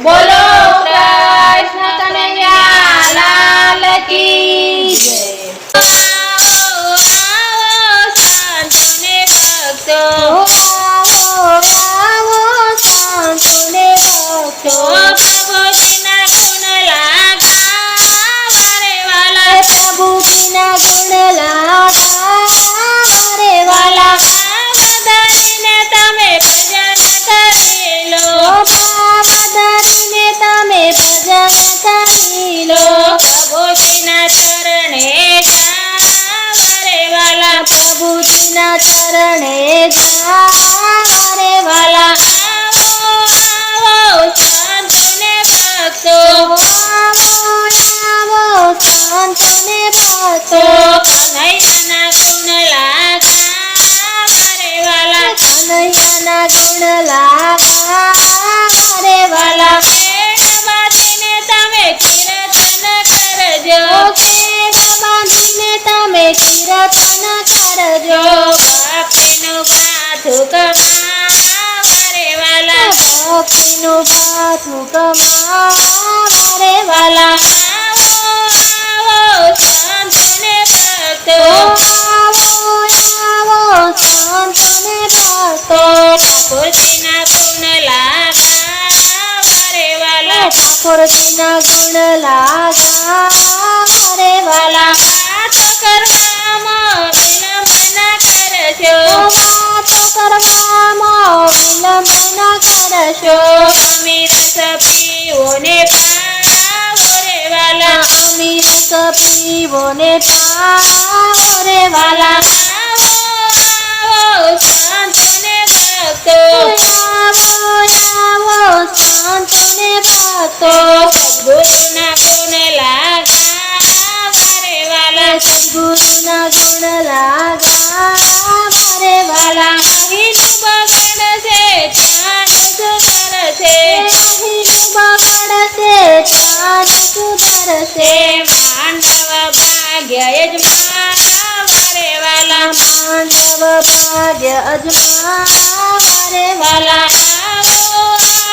बोलो कृष्ण कन्हैया लाल की जय। आओ संतो ने भक्तो, संतो ने भक्तो, प्रभु बिना गुण लागा वारे वाला, प्रभु बिना गुण लागा वारे वाला, धरीने तमे भजन करी लो, धरीने तमे भजन करी लो, प्रभुजीना चरणे जावरे वाला, प्रभुजीना चरणे जावरे वाला। आवो आवो संतो ने भक्तो, आवो संतो ने भक्तो, कन्हैयाना गुण लागा वारे वाला, कन्हैयाना गुण लागा वारे वाला। पेड़ बांधीने तमे कीर्तन करजो, पेड़ बांधीने तमे कीर्तन करजो, भक्तिनु भाथुं कमावारे वाला, भक्तिनु भाथुं कमावारे वाला। आवो आवो संतो ने भक्तो, आवो आवो संतो ने भक्तो, ठाकुरजीना गुण लागा वारे वाला, ठाकुरजीना गुण लागा वारे वाला। वातो करवामां विलंब न करशो, वातो करवामां विलंब न करशो, अमीरस पीवो ने पावो रे वाला, अमीरस पीवो ने पावो रे वाला। आवो आवो संतो ने भक्तो, आवो आवो संतो ने भक्तो, सद्गुरुना गुण लागा वारे वाला, सद्गुरुना गुण लागा वारे वाला। अहिनु बगड़से ध्यान सुधरसे, अहिनु बगड़से ध्यान सुधरसे, मांडव भाग्य यजमान वारे वाला, मांडव भाग्य अजमावारे वाला। आवो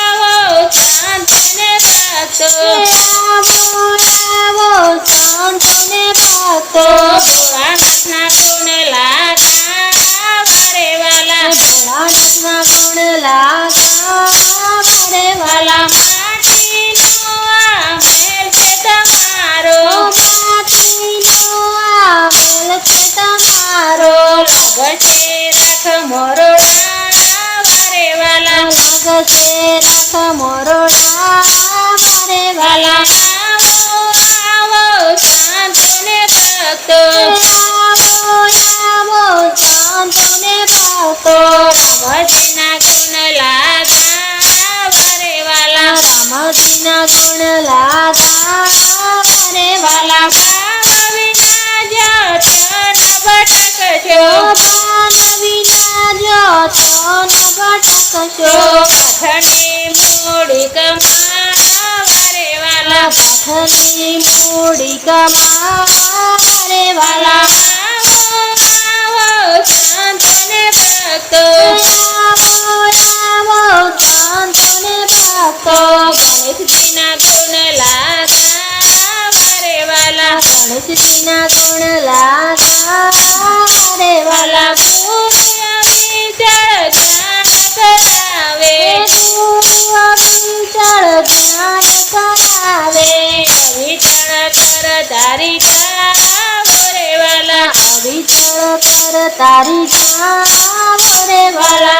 आवो संतो ने भक्तो, आवो आवो संतो ने भक्तो, भोलानाथना गुण लागा वारे वाला, भोलानाथना गुण लागा वारे वाला। माटीनो आ महल छे तमारो, माटीनो आ महल छे तमारो, लागशे राख मोरोड़ा वारे वाला, लागशे राख मोरोड़ा वारे वाला। आवो आवो संतो ने भक्तो, आवो आवो संतो ने भक्तो, रामजीना गुण लागा वारे वाला, रामजीना गुण लागा वारे वाला। भाव विना जो न भटकशो, भाव विना जो न भटकशो, पाठनी मूड़ी कमावारे वाला, पाठनी मूड़ी कमावारे वाला। आवो आवो संतो ने भक्तो, आवो आवो संतो ने भक्तो, गणेशजीना गुण लागा वारे वाला, गणेशजीना गुण लागा वारे वाला। गुरु अविचल ध्यान करावे, गुरु अविचल ध्यान करावे, अविचल कर तारी गावो रे वाला, अविचल कर तारी गावो रे वाला।